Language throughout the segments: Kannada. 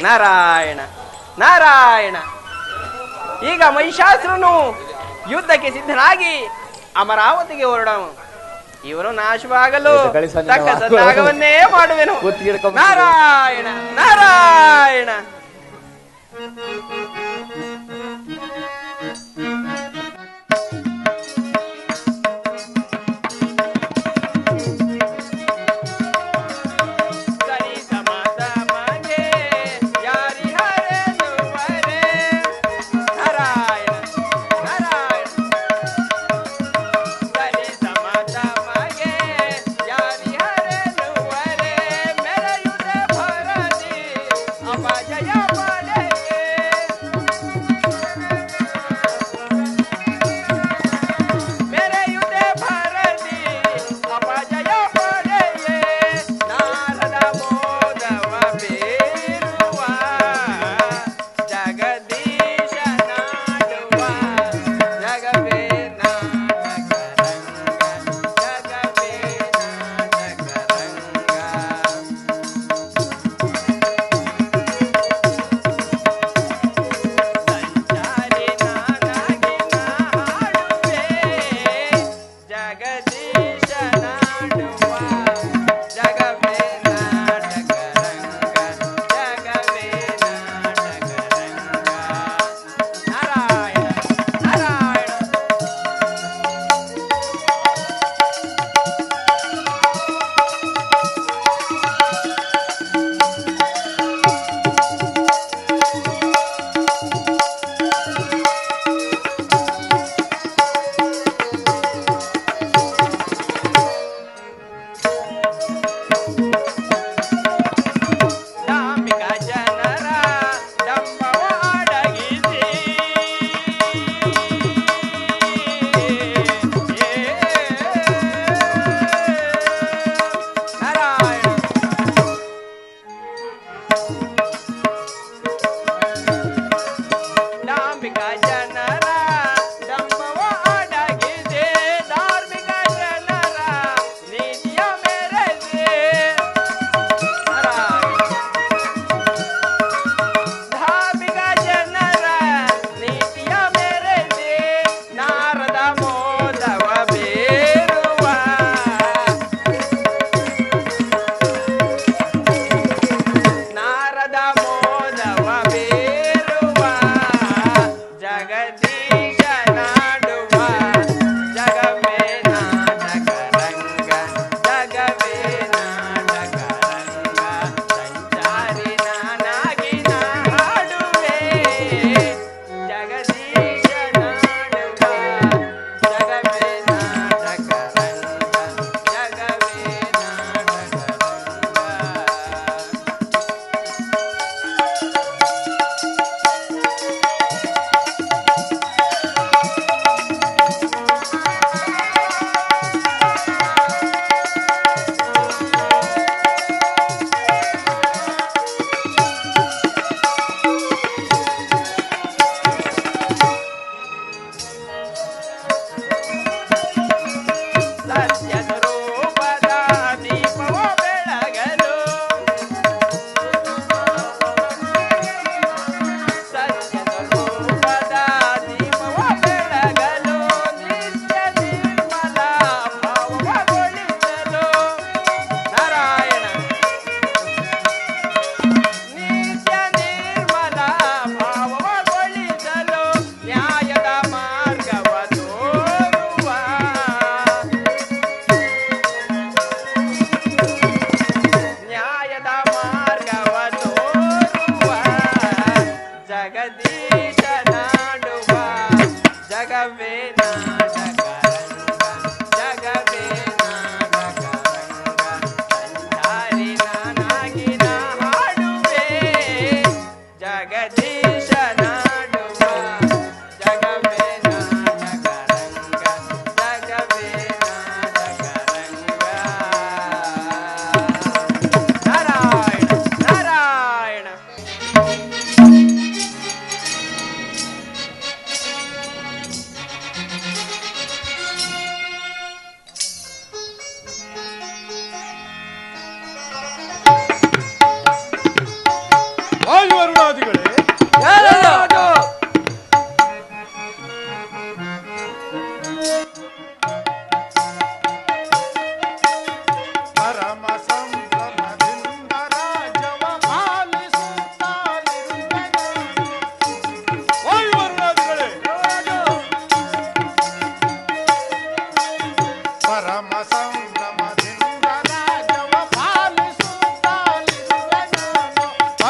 ನಾರಾಯಣ ನಾರಾಯಣ. ಈಗ ಮಹಿಷಾಸುರನು ಯುದ್ಧಕ್ಕೆ ಸಿದ್ಧನಾಗಿ ಅಮರಾವತಿಗೆ ಹೊರಡವನು. ಇವನು ನಾಶವಾಗಲು ತಕ್ಕ ಸದಾಗವನ್ನೇ ಮಾಡುವೆನು. ನಾರಾಯಣ ನಾರಾಯಣ.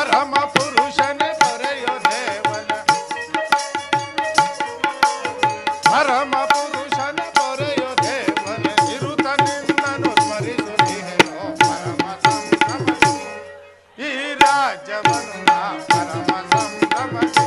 ಪರಮ ಪುರುಷನೇ ಪೊರೆಯೋ ದೇವನ ಪರಮ ಪುರುಷನ ಪೊರೆಯೋ ದೇವನ ನಿರುತ ನಿನ್ನನು ಸ್ಮರಿಸುತ್ತಿಹೆನೋ ಪರಮ ಸಂಭ್ರಮದಿ ಈ ರಾಜ್ಯವನ್ನು ನಾ ಪರಮ ಸಂಭ್ರಮದಿ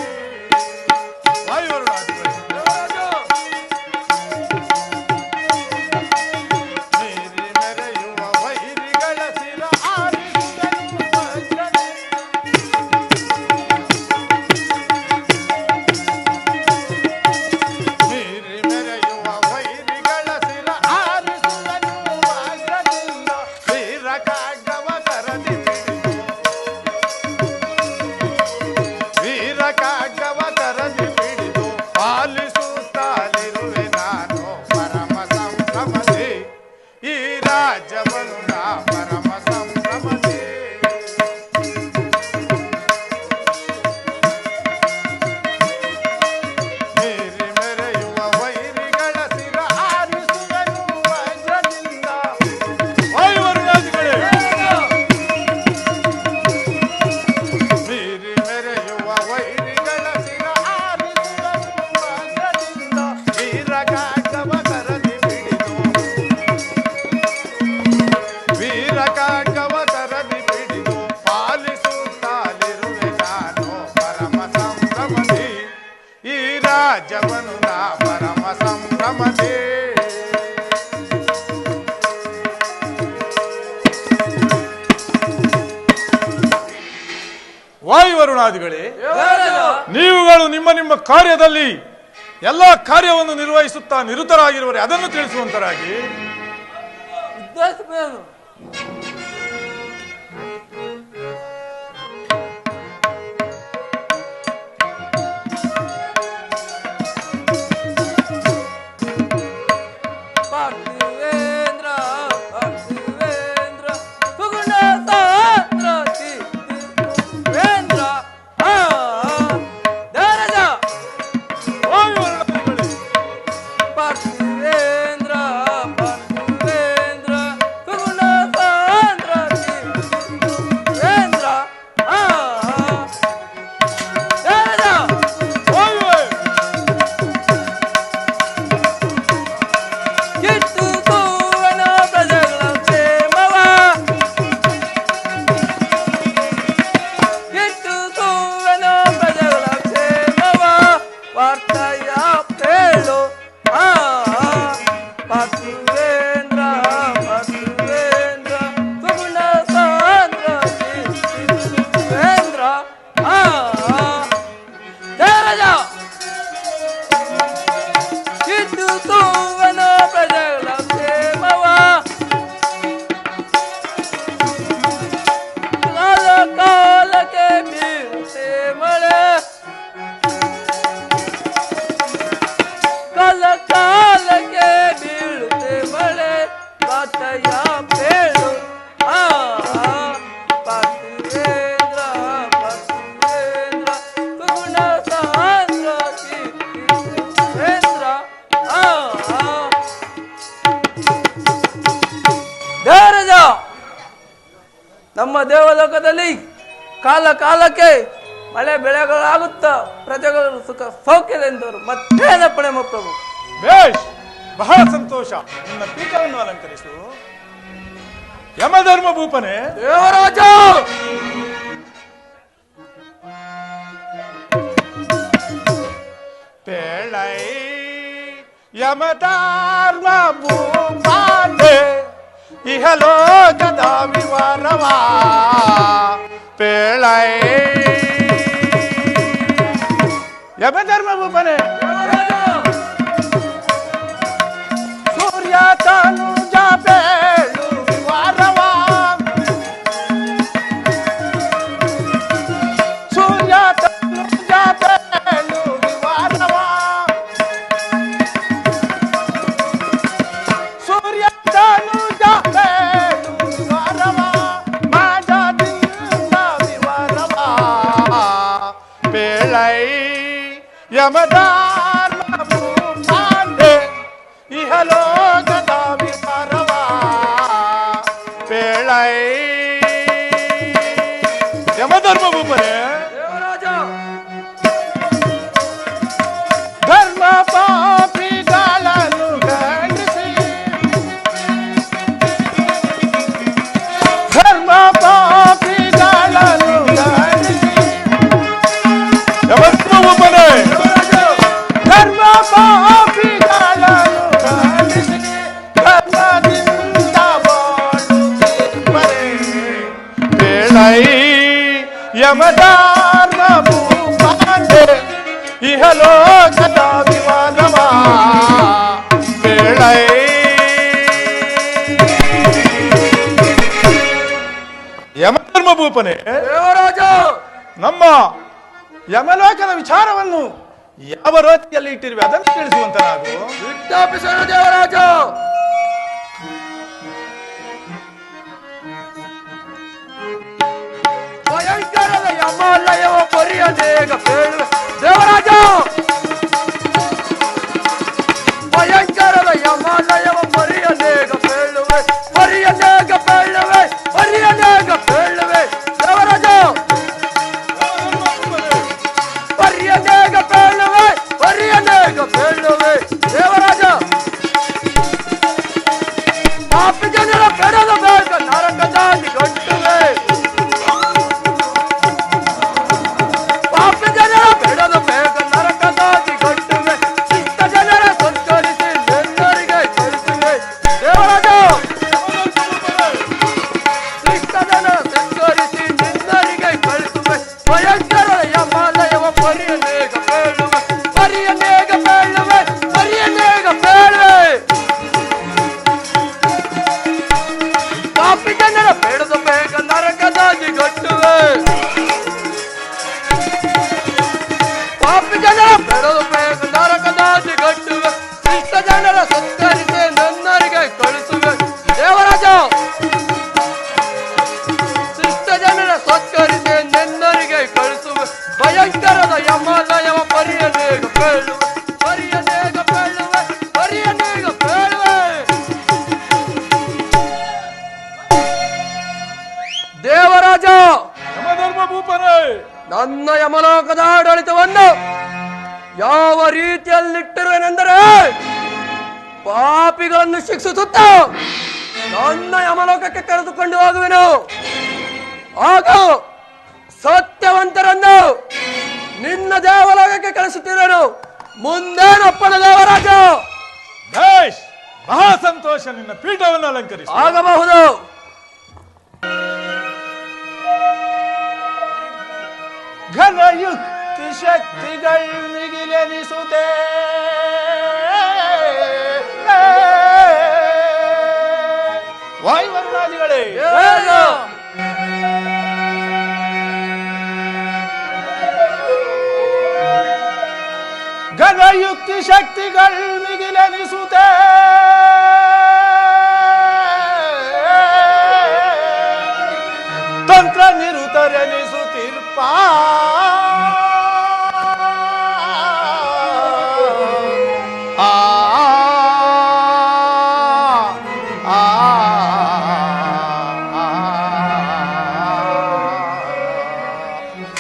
ವಾಯುವರುಣಾಧಿಪತಿ ವಾಯುವರುಣಾದಿಗಳೇ, ನೀವುಗಳು ನಿಮ್ಮ ನಿಮ್ಮ ಕಾರ್ಯದಲ್ಲಿ ಎಲ್ಲ ಕಾರ್ಯವನ್ನು ನಿರ್ವಹಿಸುತ್ತಾ ನಿರತರಾಗಿರುವರೆ ಅದನ್ನು ತಿಳಿಸುವಂತರಾಗಿ ನಮ್ಮ ದೇವಲೋಕದಲ್ಲಿ ಕಾಲ ಕಾಲಕ್ಕೆ ಮಳೆ ಬೆಳೆಗಳಾಗುತ್ತಾ ಪ್ರಜೆಗಳು ಸುಖ ಸೌಖ್ಯದಿಂದವರು ಮತ್ತೇನಪ್ಪಣೆ ಪ್ರಭು. ಬೇಷ್, ಬಹಳ ಸಂತೋಷ. ನಿನ್ನ ಪೀಠವನ್ನು ಅಲಂಕರಿಸು. ಯಮಧರ್ಮ ಭೂಪನೆ. ದೇವರಾಜ. ಪೇಳೈ ಯಮಧರ್ಮ ಭೂಪನೆ ಇಹಲೋಕದ ವಿವರವಾ ಪೇಳೈ ಯಮಧರ್ಮ ಭೂಪನೆ. ಸೂರ್ಯ ತನುಜ ಬೇಳು ವಿವರವಾ ಸೂರ್ಯ ತನುಜ ಬೇಳು ವಿವರವಾ ಸೂರ್ಯ ತನುಜ ಬೇಳು ವಿವರವಾ ಮಾಜದಿಂದ ವಿವರವಾ ಪೇಳೈ ಯಮಧರ್ಮ ಭೂಪಾಂಡೆ ಇಹಲೋಕದ ವಿವರವಾ ಪೇಳೈ ಯಮಧರ್ಮ ಭೂಪ ಭೂಪರೇ, ದೇವರಾಜ ಧರ್ಮ ಪಾಪಿಗಳನ್ನು ಖಂಡಿಸಿ, ಧರ್ಮ ಪಾಪಿಗಳನ್ನು ಖಂಡಿಸಿ, ಭೂಪರೇ, ಧರ್ಮ ಪಾಪಿಗಳನ್ನು ಖಂಡಿಸಿ, ಧರ್ಮದಿಂದ ಬಾಳುತ್ತಿರುವರೆ ಬೇಳೈ ಯಮದಾರ್ನ ಭೂಪಾಂಡೆ ಇಹಲೋಕದ ವಿವಾದವ ಬೇಳೈ. ಯಮಧರ್ಮ ಭೂಪನೆ, ದೇವರಾಜ ನಮ್ಮ ಯಮಲೋಕದ ವಿಚಾರವನ್ನು ಯಾವ ರೀತಿಯಲ್ಲಿ ಇಟ್ಟಿರುವೆ ಅದನ್ನು ತಿಳಿಸುವಂತ ನಾವು ವಿಜ್ಞಾಪಿಸೋಣ ದೇವರಾಜ. ಭಯಂಕರದ ಯಮಾಲಯವ ಪರಿಯದೇಗ ಬೇಳುವೆ ದೇವರಾಜ. ಭಯಂಕರದ ಯಮಾಲಯವ ಪರಿಯದೇಗ ಬೇಳುವೆ, ಪರಿಯದೇಗ ಬೇಳುವೆ, ಪರಿಯದೇಗ ಬೇಳುವೆ ದೇವರಾಜ. ಪರಿಯದೇಗ ಬೇಳುವೆ, ಪರಿಯದೇಗ ಬೇಳುವೆ ದೇವರಾಜ. ಪಾಪಿ ಜನರ ಬೆಳೆದ ಬೇಗ ನರಕದಾಗಿ ಗಂಟುವೆ, ಪಾಪಿ ಜನರ ಬೆಳೆದ ಬೇಗ ನರಕದಾಗಿ ಗಂಟುವೆ, ಶಿಷ್ಟ ಜನರ ಸಂಚರಿಸಿ ನೆನ್ನರಿಗೆ ಕಳಿಸುವೆ ದೇವರಾಜ. ಶಿಷ್ಟ ಜನರ ಸಂಚರಿಸಿ ನಿನ್ನರಿಗೆ ಕಳಿಸುವೆ, ಭಯಂಕರ ಯಮಾಲಯವ ಪರಿಯನೇಗ ಬೇಳುವೆ, ಪರಿಯನೇಗ ಬೇಳುವೆ, ಪರಿಯನೇಗ ಬೇಳುವೆ. ಪಾಪಿ ಜನರ ಬೇಡದ ಬೇಗ ನರಕದಾಗಿ ಗಟ್ಟುವೆ, ಪಾಪಿ ಜನರ ಬೇಡದ ಬೇಗ ನರಕದಾಗಿ ಗಟ್ಟುವೆ, ಶಿಷ್ಟ ಜನರ ಸತ್ಕರಿಸಿ ನನ್ನರಿಗೆ ಕಳಿಸುವೆ ದೇವರಾಜ. ಶಿಷ್ಟ ಜನರ ಸತ್ಕರಿಸಿ ನೆನ್ನರಿಗೆ ಕಳಿಸುವೆ, ಭಯಂಕರದ ಯಮಾಲಯವ ಪರಿಯನೇಗ ಬೇಳುವೆ, ಪರಿಯನೇಗ ಬೇಳುವೆ, ಪರಿಯನೇಗ ಬೇಳುವೆ ದೇವರಾಜ. ಯಮಧರ್ಮ ಭೂಪನೆ, ನನ್ನ ಯಮಲೋಕದ ಆಡಳಿತವನ್ನು ಯಾವ ರೀತಿಯಲ್ಲಿಟ್ಟಿರುವೆನೆಂದರೆ ಪಾಪಿಗಳನ್ನು ಶಿಕ್ಷಿಸುತ್ತಾ ನನ್ನ ಯಮಲೋಕಕ್ಕೆ ಕರೆದುಕೊಂಡು ಹೋಗುವೆನು. ಆಗ ಸತ್ಯವಂತರನ್ನು ನಿನ್ನ ದೇವಲೋಕಕ್ಕೆ ಕಳಿಸುತ್ತಿರುವೆನು. ಮುಂದೇನಪ್ಪನ ದೇವರಾಜ? ಬೇಷ್, ಮಹಾ ಸಂತೋಷ. ನಿನ್ನ ಪೀಠವನ್ನು ಅಲಂಕರಿಸಿ ಆಗಬಹುದು. ಘನಯುಕ್ತಿ ಶಕ್ತಿಗಳು ಮಿಗಿಲೆನಿಸುತ್ತೆ, ವಾಯುವರ್ಣಾದಿಗಳೇ, ಘನಯುಕ್ತಿ ಶಕ್ತಿಗಳು ಮಿಗಿಲೆನಿಸುತ್ತೆ, ತಂತ್ರ ನಿರುತರೆನಿಸುತ್ತಿರ್ಪ,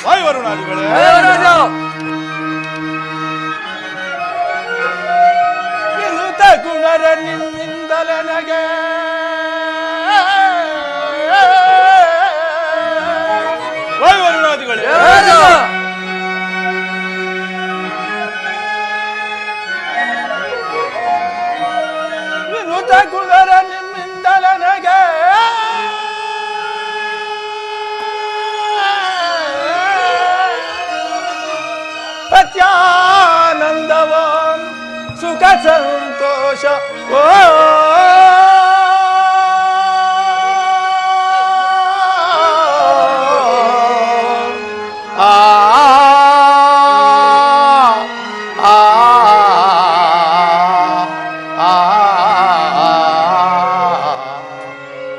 ವಾಯುವರುಣಾದಿಗಳೇ, ವಿನುತ ಗುಣರ ನಿನ್ನಿಂದಲೇ ನನಗೆ ವಾಯುವರುಣಾದಿಗಳೇ, ವಿನುತ ಗುಣರ ನಿಮ್ಮಿಂದಲೇ ನನಗೆ ಪ್ರತ್ಯಾನಂದವ ಸುಖ ಸಂತೋಷ ಓ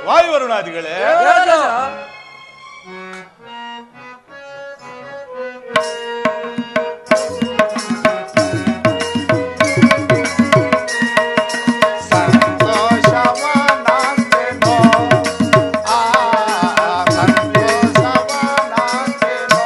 ವಾಯುವರುಣಾದಿಗಳೇ, ಸಂತೋಷವನಾಂತೆನೋ, ಸಂತೋಷವನಾಂತೆನೋ,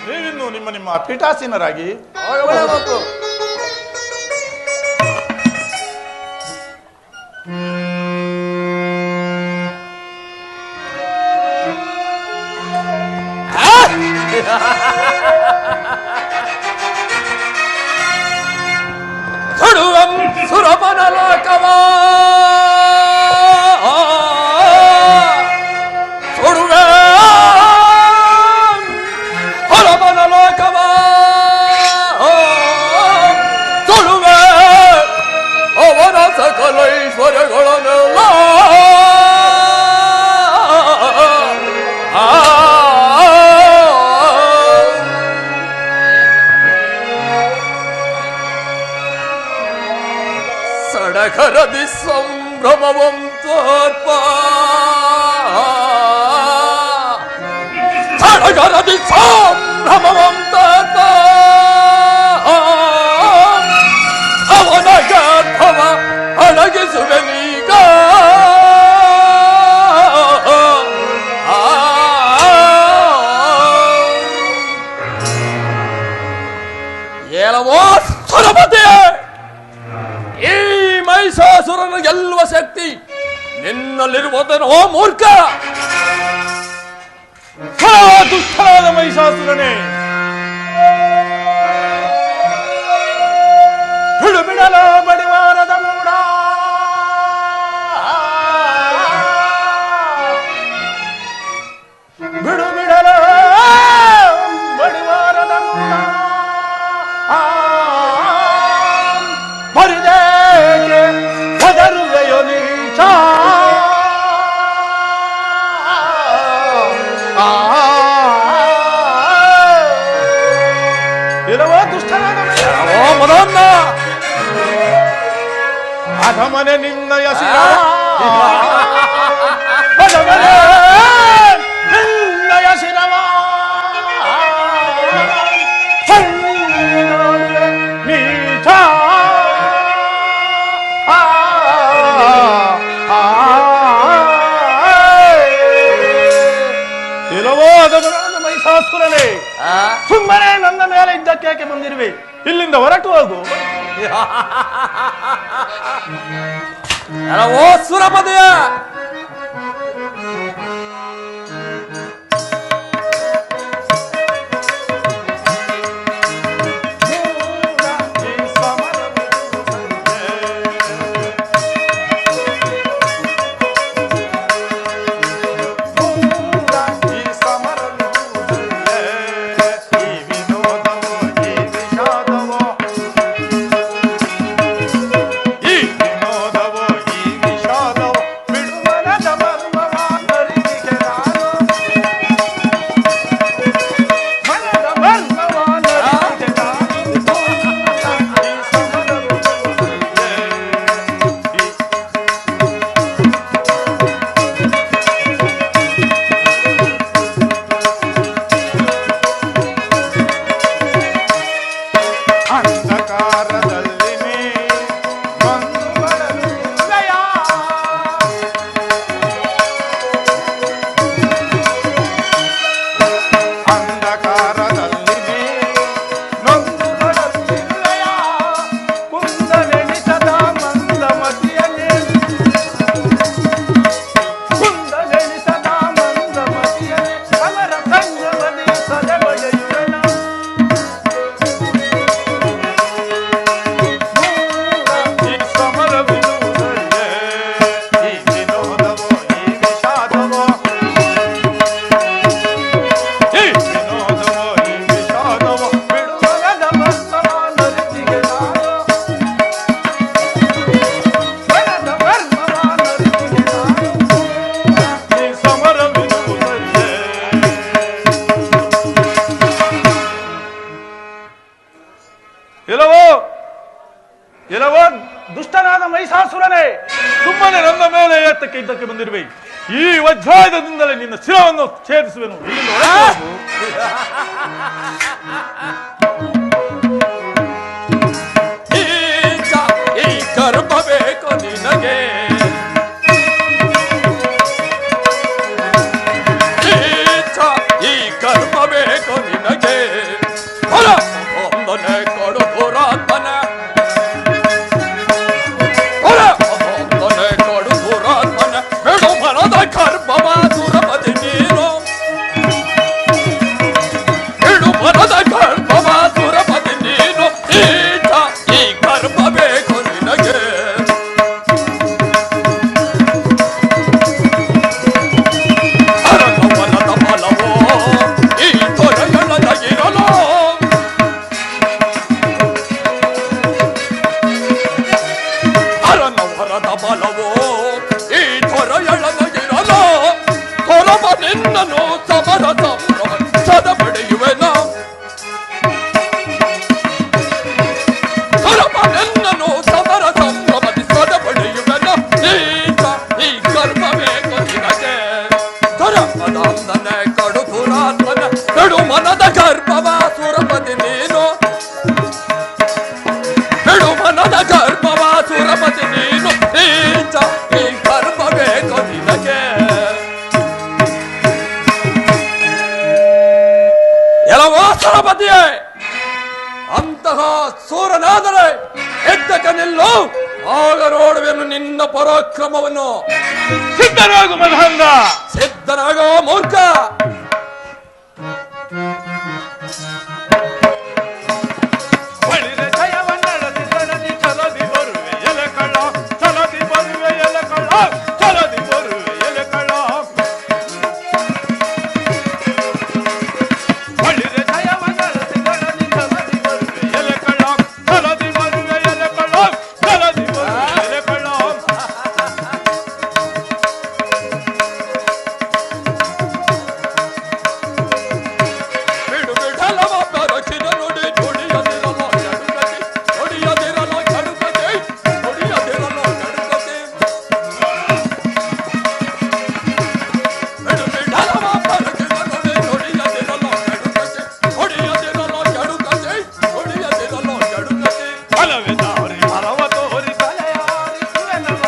ನೀವಿನ್ನು ನಿಮ್ಮ ನಿಮ್ಮ ಪೀಠಾಸೀನರಾಗಿ ಒಳ್ಳೆಯದು. ಸುಡುವಂ ಸುರಪನ ಲೋಕವ ಸುಡುವೆ ಹೊರಪನ ಲೋಕವ ಸುಡುವೆ ಅವನ ಸಕಲ ಐಶ್ವರ್ಯಗಳನ್ನೆಲ್ಲ ಸಡಗರದಿ ಸಂಭ್ರಮವಂ ತೋರ್ಪ ಸಡಗರದಿ ಸಂಭ್ರಮವಂ ತೋರ್ಪ ಅವನ ಗರ್ಭವ ಅಡಗಿಸುವೆನೀಗ ಏಲವೋ ಸುರಪತಿ, ಈ ಮಹಿಷಾಸುರನ ಗೆಲ್ಲುವ ಶಕ್ತಿ ನಿನ್ನಲ್ಲಿರುವುದನ್ನು ಓ ಮೂರ್ಖ. ದುಷ್ಟರಾದ ಮಹಿಷಾಸುರನೇ, ಬಿಡು ಬಿಡಲ ಬಡಿವಾರದ ಮೂಡ, ಬಿಡು ಬಿಡಲ ಬಡಿವಾರದ ಮೂಡ, ಬರಿದೇಕೆ ಹೆದರುವೆಯೋ ನೀಚ, ಇರವೋ ದುಷ್ಟನಾದ ಓ ಮದನ್ನ, ಅಧಮನೆ ನಿನ್ನಯ ಶಿರ, ಅಧಮನೆ ನಿನ್ನಯ ಶಿರವ ನೀಚ, ಇರವೋ ಅಧಮನಾದ ಮಹಿಷಾಸುರನೇ, ಸುಮ್ಮನೆ ನನ್ನ ಮೇಲೆ ಇದ್ದಕ್ಕೆ ಬಂದಿರುವೆ, ಇಲ್ಲಿಂದ ಹೊರಟು ಹೋಗು. ಓ ಸುರಪತಿಯ, ಇಲ್ಲವೋ ದುಷ್ಟನಾದ ಮಹಿಷಾಸುರನೇ, ಸುಮ್ಮನೆ ನನ್ನ ಮೇಲೆ ಏತಕ್ಕೆ ಇದ್ದಕ್ಕೆ ಬಂದಿರುವೆ, ಈ ವಜ್ರಾಯುಧದಿಂದಲೇ ನಿನ್ನ ಶಿರವನ್ನು ಛೇದಿಸುವೆನು. ಇಲ್ಲಿಂದ ಹೊರಟು ಹೋಗು. ಈ ಗರ್ಭ ಬೇಕು ನಿನಗೆ, ಈ ಗರ್ಭ ಬೇಕು ನಿನಗೆ. ನಿನ್ನನು ಸಮರ ಸಂಭ್ರಮ ಸದ ಪಡೆಯುವೆನ ನಿನ್ನನು ಸಮರ ಸಂಭ್ರಮದಿ ಸದ ಪಡೆಯುವೆನ ಈ ಕರ್ಮವೇ ಕೊನಿನಗೆ ಧರ್ಮದಾಂದನೆ ಕಡು ಪುರಾತ್ಮನ ಕಡು ಮನದ ಗರ್ಭವ ಸುರಪತಿ ನೀನು ಕಡು ಮನದ ಗರ್ಭವ ಸುರಪತಿ ನೀನು ಈ ಕರ್ಮವೇ ಕೊನಿನಗೆ ಎಲ್ಲವೋ ಸುರಪತಿಯೇ ಅಂತಹ ಸೂರನಾದರೆ ಎದ್ದಕ್ಕೆ ನಿಲ್ಲು ಆಗ ನೋಡುವೆನು ನಿನ್ನ ಪರಾಕ್ರಮವನ್ನು ಸಿದ್ಧರಾಗು ಮದಹಂದ ಸಿದ್ಧನಾಗೋ ಮೂರ್ಖ ಬಳಿರೆ ಜಯವನ್ನಡದಿ ತಡದಿ ಚಲದಿ ಬರುವೆ ಎಲೆ ಕಳ್ಳ ಚಲದಿ ಬರುವೆ ಎಲೆ ಕಳ್ಳ ಚಲದಿ ಬರುವೆ ಎಲೆ ಕಳ್ಳ ಬಳಿರೆ ಜಯವನ್ನಡದಿ ತಡದಿ ಚಲದಿ ಬರುವೆ ಎಲೆ ಕಳ್ಳ ಚಲದಿ ಬರುವೆ ಎಲೆ ಕಳ್ಳ ಚಲದಿ ಬರುವೆ ಎಲೆ ಕಳ್ಳ ಬಿಡು ಬಿಡಲವ ಬೆರಕಿನ ನುಡಿ ನುಡಿಯದಿರಲು ಗಡುಗತಿ ನುಡಿಯದಿರಲು ಗಡುಗತಿ ನುಡಿಯದಿರಲು ಗಡುಗತಿ ಬಿಡು ಬಿಡಲವ ಬೆರಕಿನ ನುಡಿ ನುಡಿಯದಿರಲು ಗಡುಗತಿ ನುಡಿಯದಿರಲು ಗಡುಗತಿ ನುಡಿಯದಿರಲು ಗಡುಗತಿ ಬಲವೆ ದಾರಿ ಬಲವ ತೋರಿ ತಲೆಯಾರಿಸುವೆನವ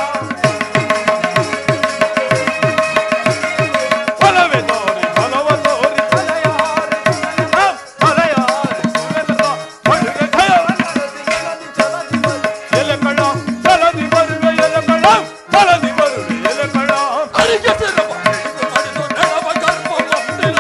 ಬಲವೆ ತೋರಿ ಬಲವ ತೋರಿ ತಲೆಯಾರಿಸುವೆನವ ತಲೆಯಾರಿಸುವೆನವ ಬಳಿರೆ ಜಯವನ್ನಡದಿ ಎಲದಿ ಚಲದಿ ಬರುವೆ ಎಲೆ ಕಳ್ಳ ಚಲದಿ ಬರುವೆ ಎಲೆ ಕಳ್ಳ ಚಲದಿ ಬರುವೆ ಎಲೆ ಕಳ್ಳ ಅಡಿಗೆ ಸಿರವ ಹಿಡಿದು ಮಡಿದು ನೆಡವ ಗರ್ಭ ಮಂದಿರ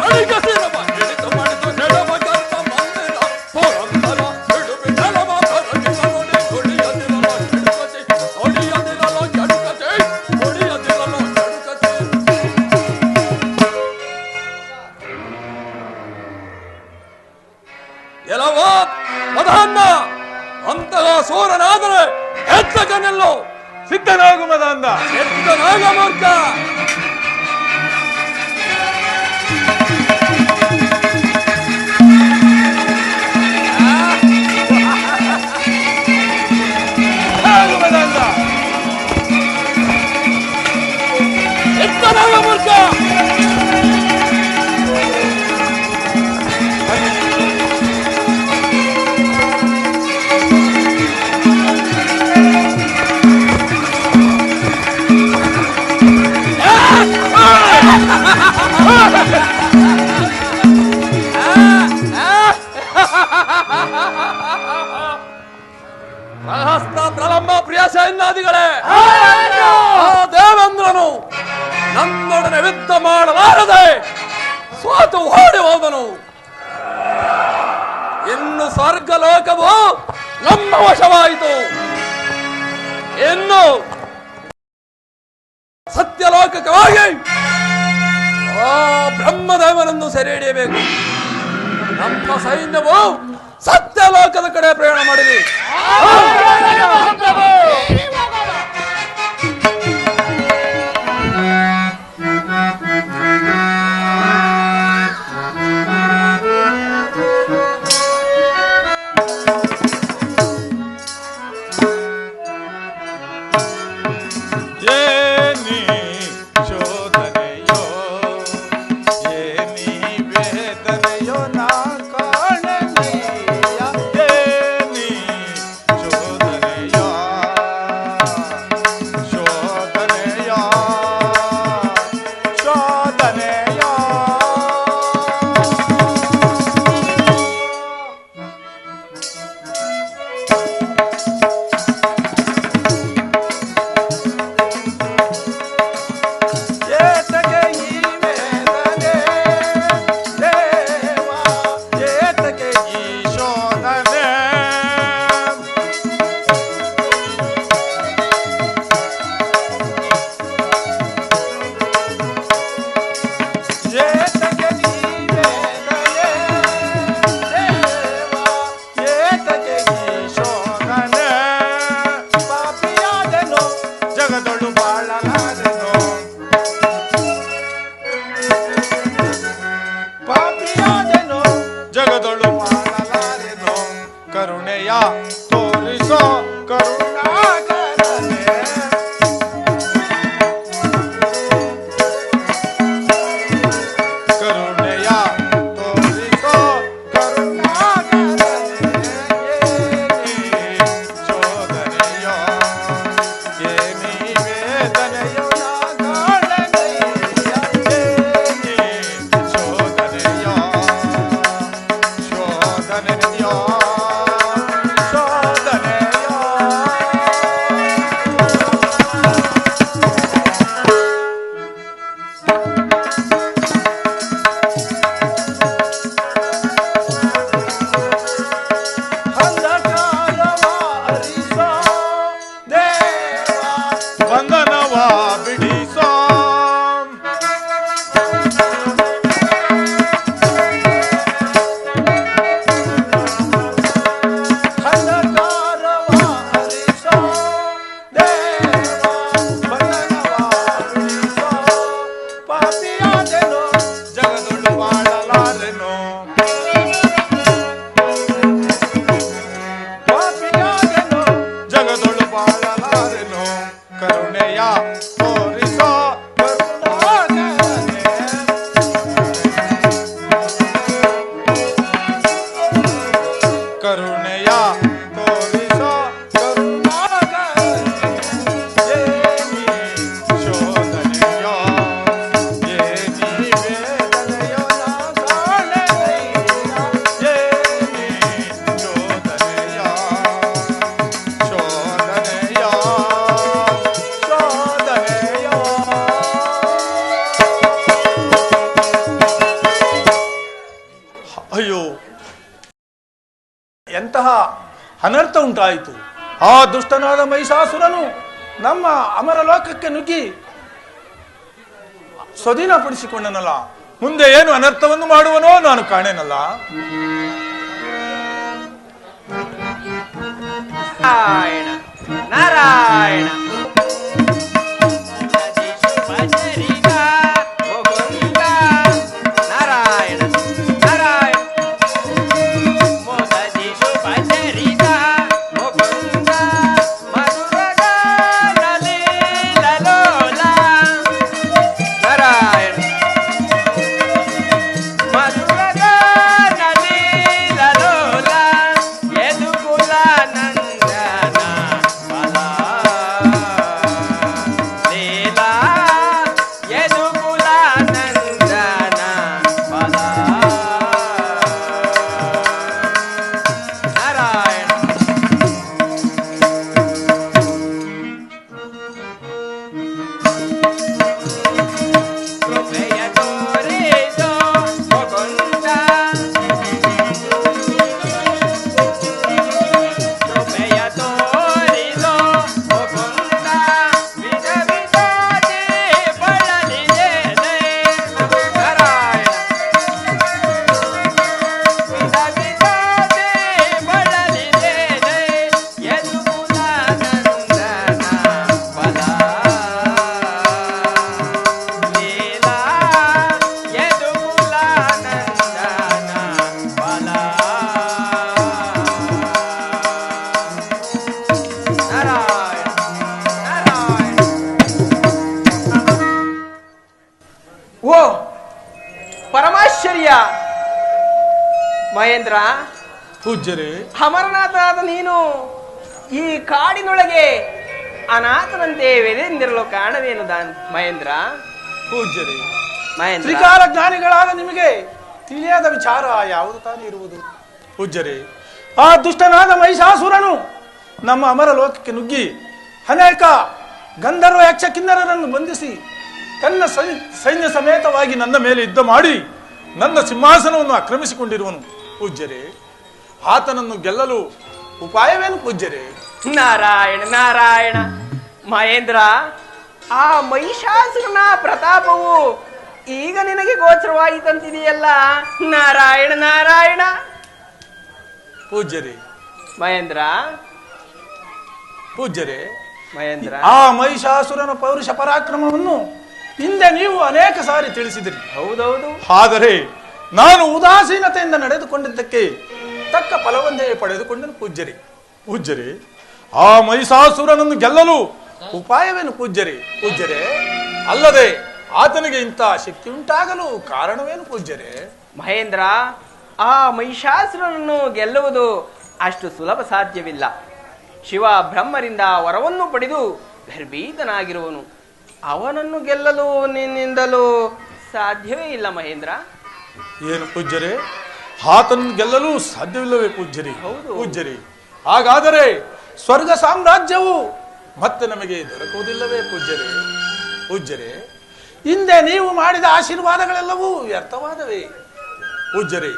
ಅಡಿಗೆ ಸಿರವ ಹಿಡಿದು ಮಡಿದು ನೆಡವ ಗರ್ಭ ಮಂದಿರ ಪುರಂದರ ಬಿಡು ಬಿಡಲವ ಬೆರಕಿನ ನುಡಿ ನುಡಿಯದಿರಲು ಗಡುಗತಿ ನುಡಿಯದಿರಲು ಗಡುಗತಿ ನುಡಿಯದಿರಲು ಗಡುಗತಿ ಎಲ್ಲವೋ ಮದಹನ್ನ ಅಂತಹ ಸೂರನಾದರೆ ಎದ್ದಕ್ಕೆ ನಿಲ್ಲು ಸಿದ್ಧನಾಗು ಮದಹಂದ ಎದ್ದನಾಗ ಮೂರ್ಖ ಸಿದ್ಧನಾಗು ಮದಹಂದ ಎದ್ದನಾಗ ಮೂರ್ಖ ಪ್ರಹಸ್ತ ಪ್ರಲಂಬ ಪ್ರಿಯ ಸೈನ್ಯಾದಿಗಳೇ ಆ ದೇವೇಂದ್ರನು ನನ್ನೊಡನೆ ಯುದ್ಧ ಮಾಡಲಾರದೆ ಸೋತು ಓಡಿ ಹೋದನು. ಇನ್ನು ಸ್ವರ್ಗ ಲೋಕವು ನಮ್ಮ ವಶವಾಯಿತು. ಇನ್ನು ಸತ್ಯಲೋಕಕ್ಕೆ ಹೋಗಿ ಆ ಬ್ರಹ್ಮದೇವನನ್ನು ಸೆರೆ ಹಿಡಿಯಬೇಕು. ನಮ್ಮ ಸೈನ್ಯವು ಸತ್ಯಲೋಕದ ಕಡೆ ಪ್ರಯಾಣ ಮಾಡಿದೆ. ಏನಿ ಶೋಧನೆಯೋ ಏನಿ ವೇದನೆಯೋ ನಾ ಕಾಣನಯ್ಯ ಏನಿ ಶೋಧನೆಯೋ ಉಂಟಾಯಿತು. ಆ ದುಷ್ಟನಾದ ಮಹಿಷಾಸುರನು ನಮ್ಮ ಅಮರಲೋಕಕ್ಕೆ ನುಗ್ಗಿ ಸ್ವಾಧೀನಪಡಿಸಿಕೊಂಡನಲ್ಲ. ಮುಂದೆ ಏನು ಅನರ್ಥವನ್ನು ಮಾಡುವನೋ ನಾನು ಕಾಣೆನಲ್ಲ. ನಾರಾಯಣ ನಾರಾಯಣ ಓ ಪರಮಾಶ್ಚರ್ಯ ಮಹೇಂದ್ರ. ಪೂಜ್ಯರೇ, ಅಮರನಾಥನಾದ ನೀನು ಈ ಕಾಡಿನೊಳಗೆ ಅನಾಥನಂತೆ ವೆದೆಂದಿರಲು ಕಾರಣವೇನು ಮಹೇಂದ್ರ? ಪೂಜ್ಯರೇ, ಮಹೇಂದ್ರ, ತ್ರಿಕಾಲ ಜ್ಞಾನಿಗಳಾದ ನಿಮಗೆ ತಿಳಿಯಾದ ವಿಚಾರ ಯಾವುದು ತಾನೇ ಇರುವುದು? ಪೂಜ್ಯರೇ, ಆ ದುಷ್ಟನಾದ ಮಹಿಷಾಸುರನು ನಮ್ಮ ಅಮರ ಲೋಕಕ್ಕೆ ನುಗ್ಗಿ ಅನೇಕ ಗಂಧರ್ವ ಯಕ್ಷ ಕಿನ್ನರರನ್ನು ಬಂಧಿಸಿ ತನ್ನ ಸೈನ್ಯ ಸಮೇತವಾಗಿ ನನ್ನ ಮೇಲೆ ಯುದ್ಧ ಮಾಡಿ ನನ್ನ ಸಿಂಹಾಸನವನ್ನು ಆಕ್ರಮಿಸಿಕೊಂಡಿರುವನು. ಪೂಜ್ಯರೇ, ಆತನನ್ನು ಗೆಲ್ಲಲು ಉಪಾಯವೇನು ಪೂಜ್ಯರೇ? ನಾರಾಯಣ ನಾರಾಯಣ ಮಹೇಂದ್ರ, ಆ ಮಹಿಷಾಸುರನ ಪ್ರತಾಪವು ಈಗ ನಿನಗೆ ಗೋಚರವಾಯಿತಂತಿದೆಯಲ್ಲ. ನಾರಾಯಣ ನಾರಾಯಣ ಪೂಜ್ಯರೇ, ಮಹೇಂದ್ರ, ಪೂಜ್ಯರೇ, ಮಹೇಂದ್ರ, ಆ ಮಹಿಷಾಸುರನ ಪೌರುಷ ಪರಾಕ್ರಮವನ್ನು ಹಿಂದೆ ನೀವು ಅನೇಕ ಸಾರಿ ತಿಳಿಸಿದಿರಿ. ಹೌದೌದು. ಆದರೆ ನಾನು ಉದಾಸೀನತೆಯಿಂದ ನಡೆದುಕೊಂಡಿದ್ದಕ್ಕೆ ತಕ್ಕ ಫಲವನ್ನೇ ಪಡೆದುಕೊಂಡನು. ಪೂಜ್ಯರೇ, ಪೂಜ್ಯರೇ, ಆ ಮಹಿಷಾಸುರನನ್ನು ಗೆಲ್ಲಲು ಉಪಾಯವೇನು ಪೂಜ್ಯರೇ? ಪೂಜ್ಯರೇ, ಅಲ್ಲದೆ ಆತನಿಗೆ ಇಂಥ ಶಕ್ತಿ ಉಂಟಾಗಲು ಕಾರಣವೇನು ಪೂಜ್ಯರೇ? ಮಹೇಂದ್ರ, ಆ ಮಹಿಷಾಸುರನನ್ನು ಗೆಲ್ಲುವುದು ಅಷ್ಟು ಸುಲಭ ಸಾಧ್ಯವಿಲ್ಲ. ಶಿವ ಬ್ರಹ್ಮರಿಂದ ವರವನ್ನು ಪಡೆದು ಗರ್ಭೀತನಾಗಿರುವನು. ಅವನನ್ನು ಗೆಲ್ಲಲು ನಿನ್ನಿಂದಲೂ ಸಾಧ್ಯವೇ ಇಲ್ಲ ಮಹೇಂದ್ರ. ಏನು ಪೂಜ್ಯರೇ, ಆತನನ್ನು ಗೆಲ್ಲಲು ಸಾಧ್ಯವಿಲ್ಲವೇ ಪೂಜ್ಯರೇ? ಹೌದು. ಪೂಜ್ಯರೇ, ಹಾಗಾದರೆ ಸ್ವರ್ಗ ಸಾಮ್ರಾಜ್ಯವು ಮತ್ತೆ ನಮಗೆ ದೊರಕುವುದಿಲ್ಲವೇ ಪೂಜ್ಯರೇ? ಪೂಜ್ಯರೇ, ಹಿಂದೆ ನೀವು ಮಾಡಿದ ಆಶೀರ್ವಾದಗಳೆಲ್ಲವೂ ವ್ಯರ್ಥವಾದವೇ ಪೂಜ್ಯರೇ?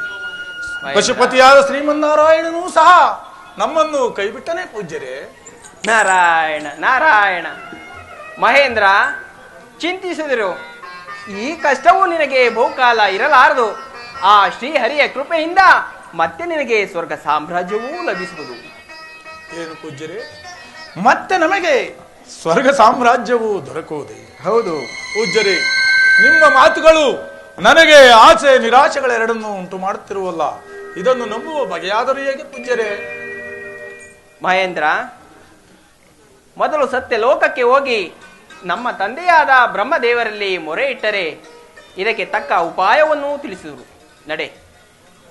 ಪಶುಪತಿಯಾದ ಶ್ರೀಮನ್ನಾರಾಯಣನೂ ಸಹ ನಮ್ಮನ್ನು ಕೈಬಿಟ್ಟನೇ ಪೂಜ್ಯರೇ? ನಾರಾಯಣ ನಾರಾಯಣ ಮಹೇಂದ್ರ, ಚಿಂತಿಸಿದರು. ಈ ಕಷ್ಟವು ನಿನಗೆ ಬಹುಕಾಲ ಇರಲಾರದು. ಆ ಶ್ರೀಹರಿಯ ಕೃಪೆಯಿಂದ ಮತ್ತೆ ನಿನಗೆ ಸ್ವರ್ಗ ಸಾಮ್ರಾಜ್ಯವೂ ಲಭಿಸುವುದು. ಏನು ಪೂಜ್ಯರೇ, ಮತ್ತೆ ನಮಗೆ ಸ್ವರ್ಗ ಸಾಮ್ರಾಜ್ಯವು ದೊರಕುವುದೇ? ಹೌದು ಪೂಜ್ಯರೇ, ನಿಮ್ಮ ಮಾತುಗಳು ನನಗೆ ಆಸೆ ನಿರಾಶೆಗಳೆರಡನ್ನು ಉಂಟು ಮಾಡುತ್ತಿರುವಲ್ಲ. ಇದನ್ನು ನಂಬುವ ಬಗೆಯಾದರೂ ಹೇಗೆ ಪೂಜ್ಯರೇ? ಮಹೇಂದ್ರ, ಮೊದಲು ಸತ್ಯ ಲೋಕಕ್ಕೆ ಹೋಗಿ ನಮ್ಮ ತಂದೆಯಾದ ಬ್ರಹ್ಮದೇವರಲ್ಲಿ ಮೊರೆ ಇಟ್ಟರೆ ಇದಕ್ಕೆ ತಕ್ಕ ಉಪಾಯವನ್ನು ತಿಳಿಸಿದರು. ನಡೆ,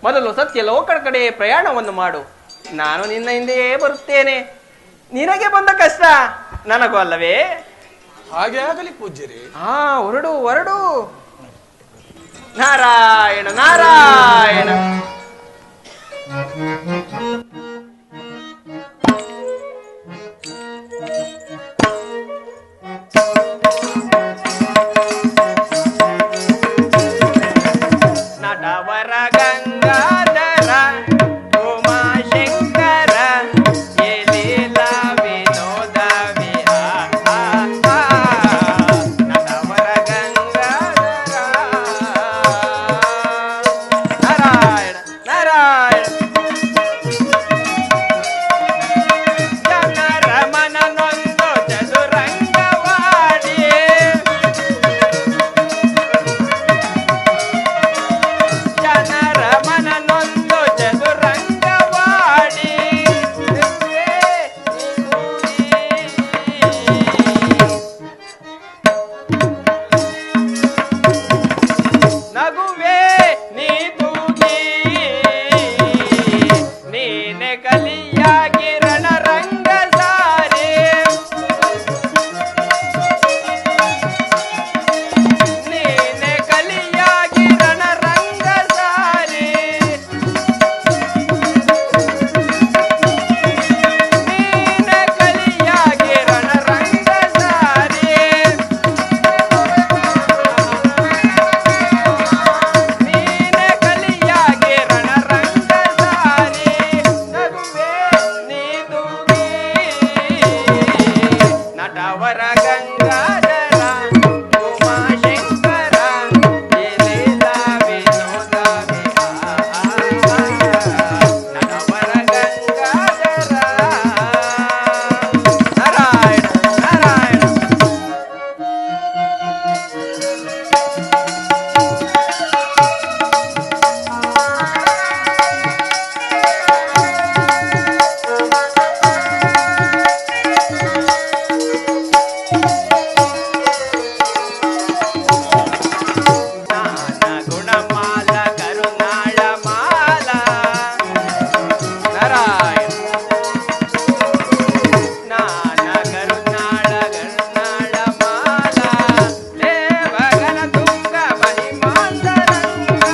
ಮೊದಲು ಸತ್ಯ ಲೋಕದ ಕಡೆ ಪ್ರಯಾಣವನ್ನು ಮಾಡು. ನಾನು ನಿನ್ನ ಹಿಂದೆಯೇ ಬರುತ್ತೇನೆ. ನಿನಗೆ ಬಂದ ಕಷ್ಟ ನನಗೂ ಅಲ್ಲವೇ? ಹಾಗೆ ಆಗಲಿ ಪೂಜ್ಯರೇ. ಹೊರಡು ಹೊರಡು. ನಾರಾಯಣ ನಾರಾಯಣ. ನಟವರ ಗಂಗಾಧರ ಉಮಾಶಂಕರ ನಟವರ ಗಂಗಾಧರ ಉಮಾಶಂಕರ ಲೀಲಾ ವಿನೋದ ನಟವರ ಗಂಗಾಧರ ನಾರಾಯಣ ನಾರಾಯಣ. ಗುಣಮಾಲ ಕರುಣಾಳ ಮಾಲ ನಾರಾಯಣ ಜ್ಞಾನ ಕರುಣಾಳ ಕರುಣಾಳ ಮಾಲ ದೇವಗನ ತುಂಗ ಮಹಿಮಾಂತರಂಗ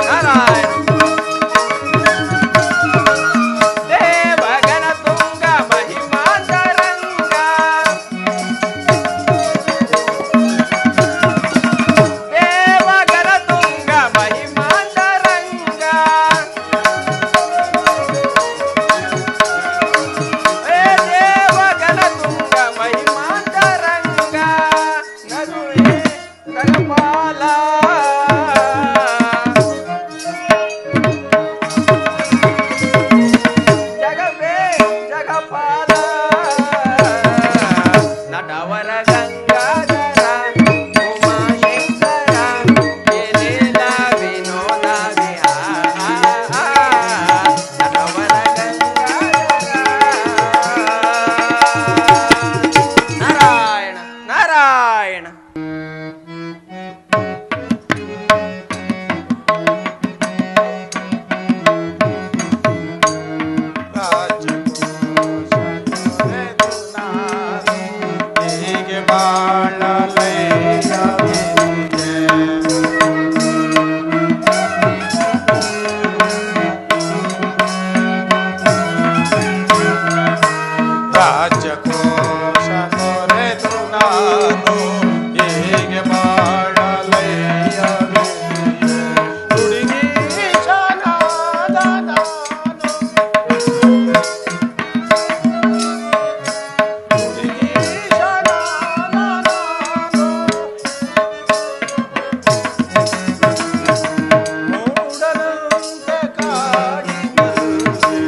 ನಾರಾಯಣ ದೇವಗನ ತುಂಗ ಮಹಿಮಾಂತರಂಗ ದೇವಗನ ತುಂಗ ಮಹಿಮಾಂತರಂಗ ದೇವಗನ ತುಂಗ ಮಹಿಮಾಂತರಂಗ ನದುವೆ ತಲಪಾಲ ಜಗವೇ ಜಗಪಾಲ ನಟವರ ಗಂಗಾಧರ ಉಮಾಶಂಕರ ಲೀಲಾ ವಿನೋದ ನಟವರ ಗಂಗಾಧರ ನಾರಾಯಣ ನಾರಾಯಣ. ಹೀಗೆ ಬಾಳಲೈಯವಿದೆ ರಾಜಕೋಶ ತೊರೆದು ನಾನು ಹೀಗೆ ಬಾಳಲೈಯವಿದೆ ಹುಡುಗೀಶನಾದ ನಾನು ಮೂಡಲಂತೆ ಕಾಡಿ ಬರುವೆ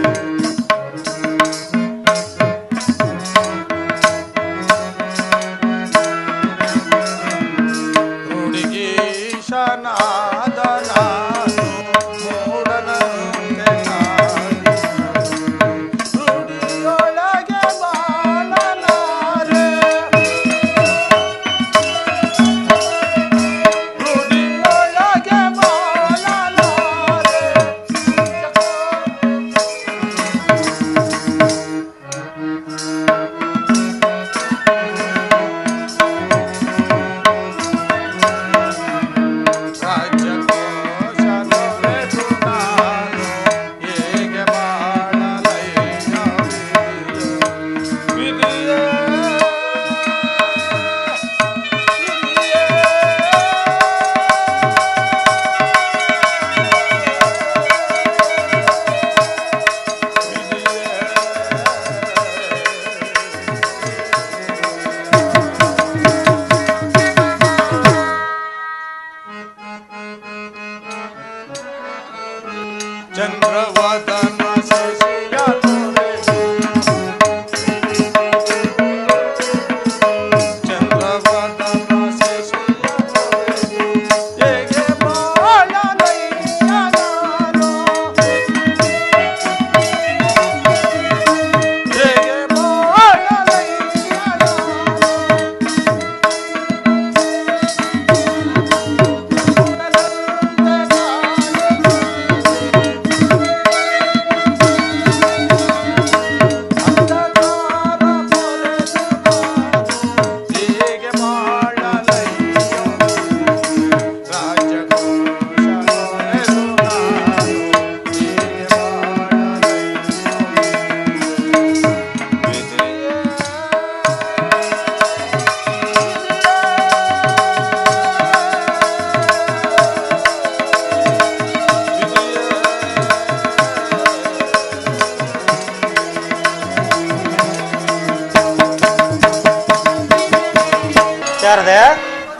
ಶಾರದೆ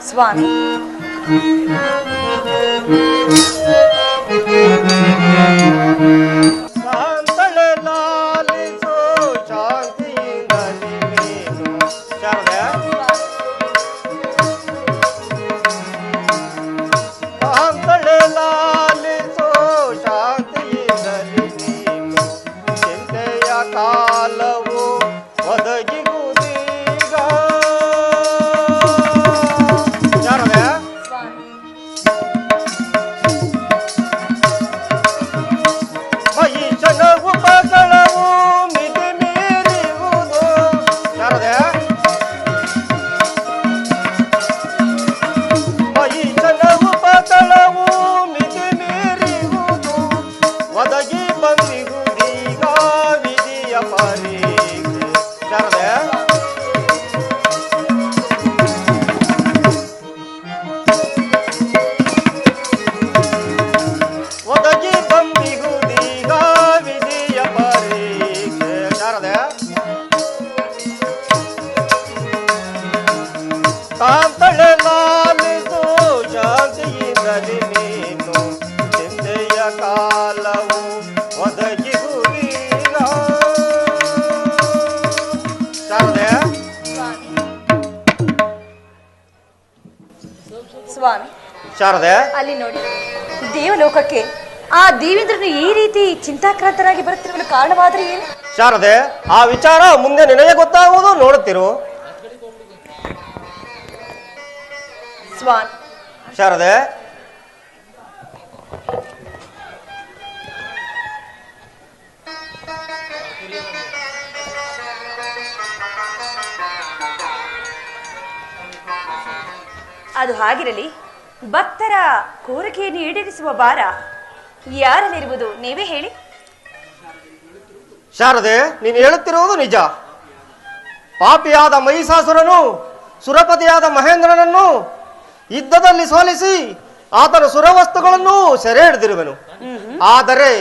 ಸ್ವಾಮಿ, ಶಾಂತಳೆ ಲಾಲಿಸೋ ಶಾಂತಿಯಿಂದಲಿ ನೀನು. ಶಾರದೆ ಶಾಂತಳೆ ಲಾಲಿಸೋ ಶಾಂತಿಯಿಂದಲಿ ನೀನು. ಚಿಂತೆಯ ಕಾಲವು ಒದಗಿಗುವುದೀಗ. ಶಾರದೆ ಮಹಿಷನ ಉಪಗಳವು ಮಿತಿ ಮೀರಿಯುವುದು. ಶಾರದೆ ಮಹಿಷನ ಉಪಗಳವು ಮಿತಿ ಮೀರಿಯುವುದು. ಒದಗಿ ಬಂದಿಗುವುದೀಗ ವಿಧಿಯ ಪರೀಕ್ಷೆ. ಶಾರದೆ ಒದಗಿ ಬಂದಿಗುವುದೀಗ ವಿಧಿಯ ಪರೀಕ್ಷೆ. ಶಾರದೆ ಕಾಂತಳೆ ಲಾಲಿಸು ಶಾಂತಿಯಿಂದಲಿ ನೀನು. ಚಿಂತೆಯ ಕಾಲವು ಒದಗಿಗುವುದೀಗ. ಶಾರದೆ ಸ್ವಾಮಿ, ಶಾರದೆ ಅಲ್ಲಿ ನೋಡಿ, ದೇವಲೋಕಕ್ಕೆ ಆ ದೇವೇಂದ್ರನು ಈ ರೀತಿ ಚಿಂತಾಕ್ರಾಂತರಾಗಿ ಬರುತ್ತಿರಲು ಕಾರಣವಾದರೆ ಏನು? ಶಾರದೆ ಆ ವಿಚಾರ ಮುಂದೆ ನಿನಗೆ ಗೊತ್ತಾಗುವುದು, ನೋಡುತ್ತಿರು. ಸ್ವಾಮಿ, ಶಾರದೆ ಅದು ಹಾಗಿರಲಿ, ಭಕ್ತರ ಕೋರಿಕೆಯನ್ನು ಈಡೇರಿಸುವ ಭಾರ ಯಾರಲ್ಲಿರುವುದು ನೀವೇ ಹೇಳಿ. ಶಾರದೆ ನೀನು ಹೇಳುತ್ತಿರುವುದು ನಿಜ. ಪಾಪಿಯಾದ ಮಹಿಷಾಸುರನು ಸುರಪತಿಯಾದ ಮಹೇಂದ್ರನನ್ನು ಯುದ್ಧದಲ್ಲಿ ಸೋಲಿಸಿ ಆತನ ಸುರವಸ್ತುಗಳನ್ನು ಸೆರೆ ಹಿಡಿದಿರುವನು. ಆದರೆ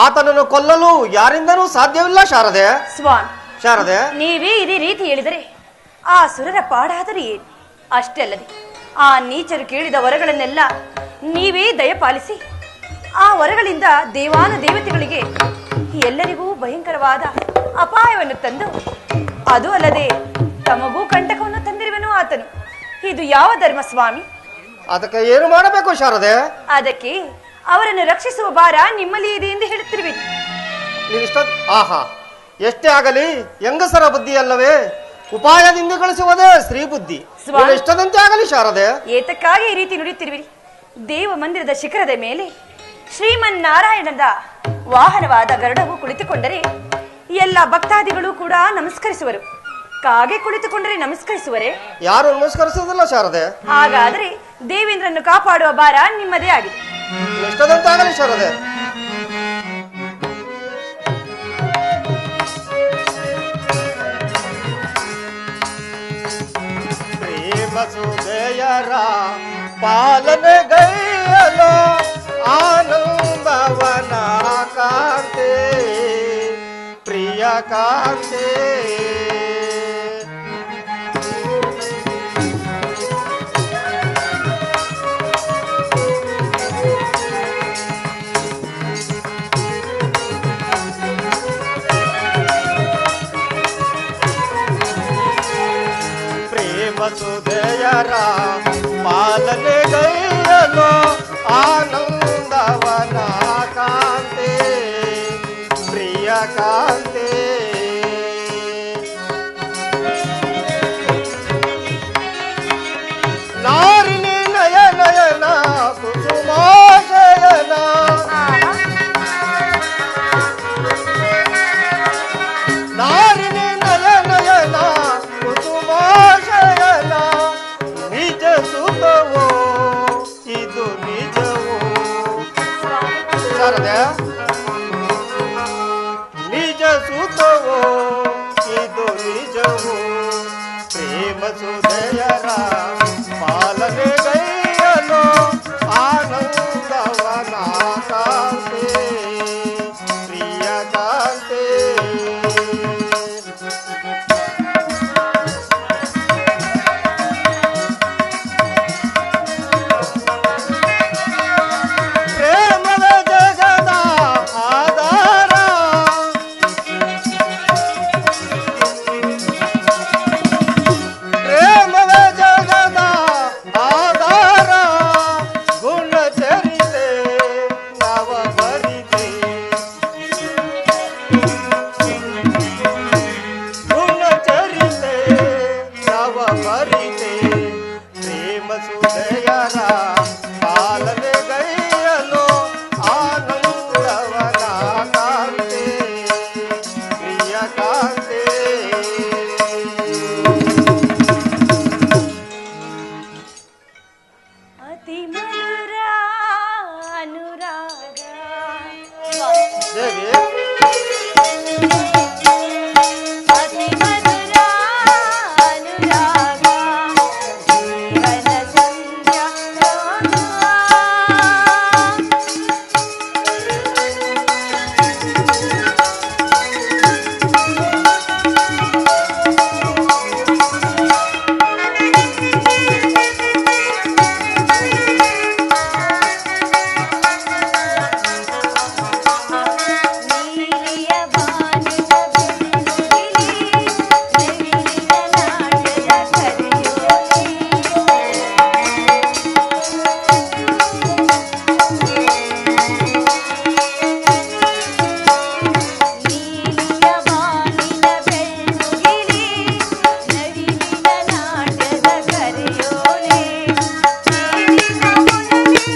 ಆತನನ್ನು ಕೊಲ್ಲಲು ಯಾರಿಂದನೂ ಸಾಧ್ಯವಿಲ್ಲ. ಶಾರದೆ ಸ್ವಾಮಿ, ಶಾರದೆ ನೀವೇ ಇದೇ ರೀತಿ ಹೇಳಿದರೆ ಆ ಸುರರ ಪಾಡಾದರೂ ಏನು? ಅಷ್ಟೇ ಅಲ್ಲದೆ ಆ ನೀಚರು ಕೇಳಿದ ವರಗಳನ್ನೆಲ್ಲ ನೀವೇ ದಯಪಾಲಿಸಿ ಆ ವರಗಳಿಂದ ದೇವಾನ ದೇವತೆಗಳಿಗೆ ಎಲ್ಲರಿಗೂ ಭಯಂಕರವಾದ ಅಪಾಯವನ್ನು ತಂದು, ಅದು ಅಲ್ಲದೆ ತಮಗೂ ಕಂಟಕವನ್ನು ತಂದಿರುವನು ಆತನು. ಇದು ಯಾವ ಧರ್ಮ ಸ್ವಾಮಿ? ಅದಕ್ಕೆ ಏನು ಮಾಡಬೇಕು ಶಾರದೆ? ಅದಕ್ಕೆ ಅವರನ್ನು ರಕ್ಷಿಸುವ ಭಾರ ನಿಮ್ಮಲ್ಲಿ ಇದೆ ಎಂದು ಹೇಳುತ್ತಿರುವೆ. ನೀನಿಷ್ಟ ಆಹಾ, ಎಷ್ಟೇ ಆಗಲಿ ಹೆಂಗಸರ ಬುದ್ಧಿ ಅಲ್ಲವೇ? ಉಪಾಯದಿಂದ ಗಳಿಸುವುದೇ ಸ್ತ್ರೀ ಬುದ್ಧಿ. ಸ್ವಾಮಿ, ಇಷ್ಟದಂತೆ ಆಗಲಿ ಶಾರದೆ. ಏತಕ್ಕಾಗಿ ಈ ರೀತಿ ನುಡಿಯುತ್ತಿರುವಿರಿ? ದೇವ ಮಂದಿರದ ಶಿಖರದ ಮೇಲೆ ಶ್ರೀಮನ್ನಾರಾಯಣದ ವಾಹನವಾದ ಗರುಡವು ಕುಳಿತುಕೊಂಡರೆ ಎಲ್ಲ ಭಕ್ತಾದಿಗಳು ಕೂಡ ನಮಸ್ಕರಿಸುವರು. ಕಾಗೆ ಕುಳಿತುಕೊಂಡರೆ ನಮಸ್ಕರಿಸುವರೆ? ಯಾರು ನಮಸ್ಕರಿಸುವುದಿಲ್ಲ ಶಾರದೆ. ಹಾಗಾದರೆ ದೇವೇಂದ್ರನ್ನು ಕಾಪಾಡುವ ಭಾರ ನಿಮ್ಮದೇ ಆಗಿದೆ. ಇಷ್ಟದಂತೆ ಆಗಲಿ ಶಾರದೆ. ಪ್ರೇಮಸುದೆಯರ ಪಾಲನೆಗೈಯಲು ಆನಂದವನ ಕಾಂತೆ ಪ್ರಿಯ ಕಾಂತೆ. ಪ್ರೇಮಸುದೆಯರ ಪಾಲನೆಗೈಯಲು ಆನಂದವನ ಕಾಂತೆ ಪ್ರಿಯ ಕಾಂತೆ. ನಾರಿನಿ ನಯ ನಯನ ಕುಸುಮಾಶಯನ ನಾರಿನಿ ನಯ ನಯನ ಕುಸುಮಾಶಯನ ನಿಜ ಸುತವೋ ಇದು ನಿಜವೋ ಶಾರದೆ ನಿಜ ಸುತವೋ ಇದು ನಿಜವೋ. ಪ್ರೇಮ ಸುದಯರ ಪಾಲನೆಗೈಯಲು ಆನಂದವನ ಕಾಂತೆ ಪ್ರಿಯ ಕಾಂತೆ. ನವ ಭರಿತೆ ಪ್ರೇಮ ಸುದಯರ ಕಾಲವೇ ಗೈಯಲು ಆನಂದವನ ಕಾಂತೆ ಪ್ರಿಯ ಕಾಂತೆ. ಅತಿ ಮಧುರ ಅನುರಾಗ ದೇವಿ ಅತಿ ಮಧುರ ಅನುರಾಗ ಜೀವನ ಸಂಧ್ಯಾ ನೀಲಿಯ ಬಾನಿನ ಬೆಳಗಿಲಿ ನವಿಲಿನ ನಾಟ್ಯದ ಕರೆಯೋಲಿ. ನೀಲಿಯ ಬಾನಿನ ಬೆಳಗಿಲಿ ನವಿಲಿನ ನಾಟ್ಯದ ಕರೆಯೋಲಿ. ನೀರಿನ ಮುನಲಿ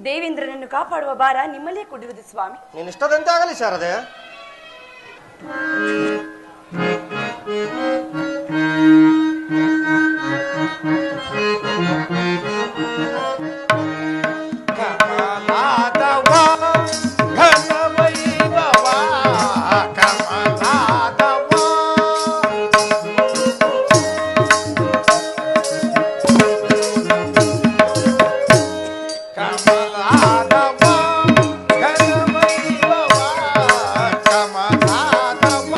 ದೇವೇಂದ್ರನನ್ನು ಕಾಪಾಡುವ ಭಾರ ನಿಮ್ಮಲ್ಲೇ ಕೊಡುವುದು ಸ್ವಾಮಿ. ನಿನ್ನಿಷ್ಟದಂತೆ ಆಗಲಿ ಶಾರದೆ. ಕಮಲಾದವ ಘನವೈಭವ ಕಮಲಾದವ ಕಮಲಾದವ ಘನವೈಭವ ಕಮಲಾದವ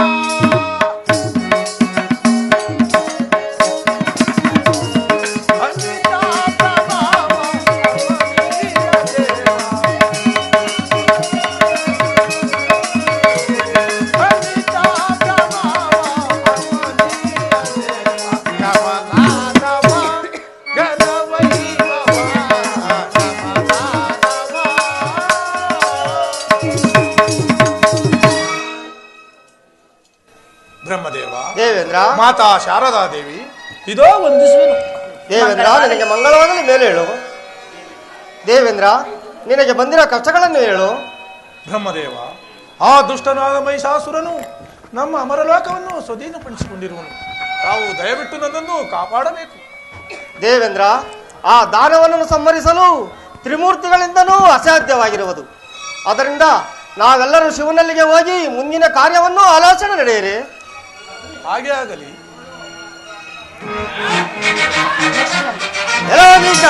ಬ್ರಹ್ಮದೇವ, ದೇವೇಂದ್ರ ಮಾತಾ ಶಾರದಾ ದೇವಿ ಇದೋ ವಂದಿಸುವೆನು. ದೇವೇಂದ್ರ ನಿನಗೆ ಮಂಗಳವಾಗಲಿ ಮೇಲೆ ಹೇಳು. ದೇವೇಂದ್ರ ನಿನಗೆ ಬಂದಿರೋ ಕಷ್ಟಗಳನ್ನು ಹೇಳು. ಬ್ರಹ್ಮದೇವ, ಆ ದುಷ್ಟನಾದ ಮಹಿಷಾಸುರನು ನಮ್ಮ ಅಮರಲೋಕವನ್ನು ಸ್ವಾಧೀನಪಡಿಸಿಕೊಂಡಿರುವನು. ತಾವು ದಯವಿಟ್ಟು ನನ್ನನ್ನು ಕಾಪಾಡಬೇಕು. ದೇವೇಂದ್ರ ಆ ದಾನವನ್ನು ಸಂಹರಿಸಲು ತ್ರಿಮೂರ್ತಿಗಳಿಂದನೂ ಅಸಾಧ್ಯವಾಗಿರುವುದು. ಅದರಿಂದ ನಾವೆಲ್ಲರೂ ಶಿವನಲ್ಲಿಗೆ ಹೋಗಿ ಮುಂದಿನ ಕಾರ್ಯವನ್ನು ಆಲೋಚನೆ ನಡೆಯಿರಿ. ಹಾಗೆ ಆಗಲಿ. ಎಲ್ಲ ನೀಚ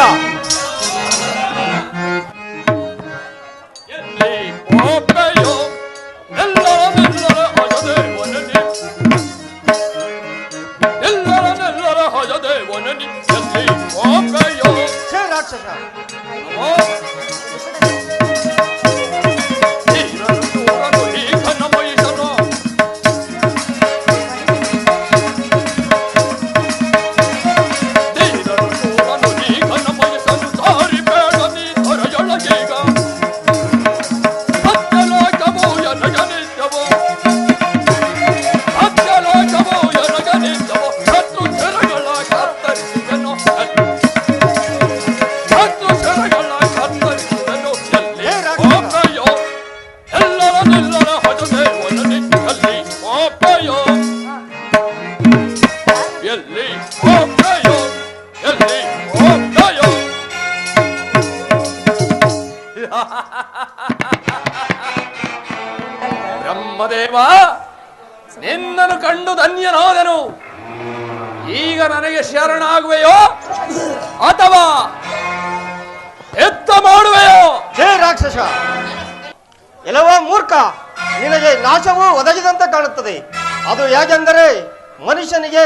ಛೇ ರಾಕ್ಷಸ, ಬ್ರಹ್ಮದೇವ, ನಿನ್ನನ್ನು ಕಂಡು ಧನ್ಯನಾದೆನು. ನಿನ್ನನ್ನು ಕಂಡು ಧನ್ಯನಾದೆನು. ಬ್ರಹ್ಮದೇವ, ನಿನ್ನನ್ನು ಕಂಡು ಧನ್ಯನಾದೆನು. ಬ್ರಹ್ಮದೇವ, ನಿನ್ನನ್ನು ಕಂಡು ಧನ್ಯನಾದೆನು. ಬ್ರಹ್ಮದೇವ, ನಿನ್ನನ್ನು ಕಂಡು ಧನ್ಯನಾದೆನು. ಬ್ರಹ್ಮದೇವ, ನಿನ್ನನ್ನು ಕಂಡು ಧನ್ಯನಾದೆನು. ಈಗ ನನಗೆ ಶರಣಾಗುವೆಯೋ ಅಥವಾ ಎತ್ತ ಮಾಡುವೆಯೋ? ಹೇ ರಾಕ್ಷಸ, ಎಲ್ಲವ ಮೂರ್ಖ, ನಿನಗೆ ನಾಶವು ಒದಗಿದಂತೆ ಕಾಣುತ್ತದೆ. ಅದು ಹೇಗೆಂದರೆ ಮನುಷ್ಯನಿಗೆ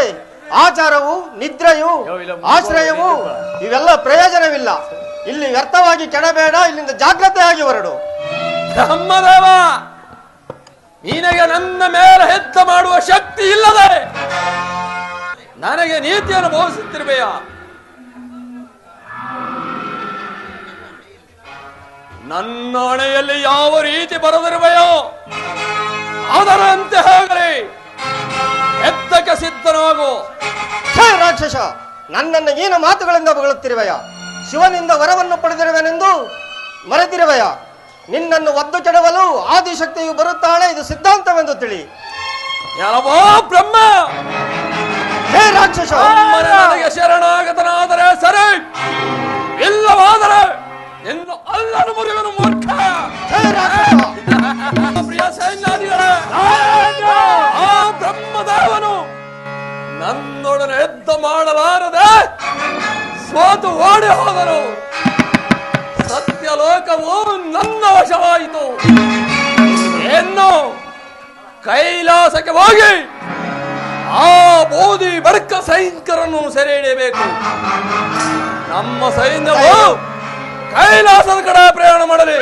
ಆಚಾರವು, ನಿದ್ರೆಯು, ಆಶ್ರಯವು ಇವೆಲ್ಲ ಪ್ರಯೋಜನವಿಲ್ಲ. ಇಲ್ಲಿ ವ್ಯರ್ಥವಾಗಿ ಕೆಡಬೇಡ, ಇಲ್ಲಿಂದ ಜಾಗ್ರತೆಯಾಗಿ ಹೊರಡು. ಬ್ರಹ್ಮದೇವ, ನಿನಗೆ ನನ್ನ ಮೇಲೆ ಹೆತ್ತ ಮಾಡುವ ಶಕ್ತಿ ಇಲ್ಲದೆ ನನಗೆ ನೀತಿಯನ್ನು ಬೋಧಿಸುತ್ತಿರುವೆಯಾ? ನನ್ನ ಹಣೆಯಲ್ಲಿ ಯಾವ ರೀತಿ ಬರೆದಿರುವೆಯೋ ಅದರಂತೆ ಆಗಲಿ, ಎತ್ತಕ್ಕೆ ಸಿದ್ಧನಾಗು. ಹೇ ರಾಕ್ಷಸ, ನನ್ನನ್ನು ಏನು ಮಾತುಗಳಿಂದ ಹೊಗಳುತ್ತಿರುವೆಯ? ಶಿವನಿಂದ ವರವನ್ನು ಪಡೆದಿರುವೆನೆಂದು ಮರೆತಿರುವೆಯ? ನಿನ್ನನ್ನು ಒದ್ದು ಕೆಡವಲು ಆದಿಶಕ್ತಿಯು ಬರುತ್ತಾಳೆ, ಇದು ಸಿದ್ಧಾಂತವೆಂದು ತಿಳಿ. ಯಾವ ಬ್ರಹ್ಮ, ಹೇ ರಾಕ್ಷಸ, ನನಗೆ ಶರಣಾಗತನಾದರೆ ಸರಿ, ಇಲ್ಲವಾದರೆ ನಿನ್ನ ಅಲ್ಲನು ಮುರಿವನು ಮೂರ್ಖ. ಹೇ ರಾಕ್ಷಸ, ಪ್ರಿಯ ಸೈನ್ಯಾಧಿಗಳೇ, ಆ ಬ್ರಹ್ಮದೇವನು ನನ್ನೊಡನೆ ಯುದ್ಧ ಮಾಡಲಾರದೆ ಸೋತು ಓಡಿ ಹೋದನು. ಸತ್ಯಲೋಕವು ನನ್ನ ವಶವಾಯಿತು. ಇನ್ನು ಕೈಲಾಸಕ್ಕೆ ಹೋಗಿ ಆ ಬೋಧಿ ಬಡ್ಕ ಸೈನಿಕರನ್ನು ಸೆರೆ ಹಿಡಿಯಬೇಕು. ನಮ್ಮ ಸೈನ್ಯವು ಕೈಲಾಸದ ಕಡೆ ಪ್ರಯಾಣ ಮಾಡಲಿ.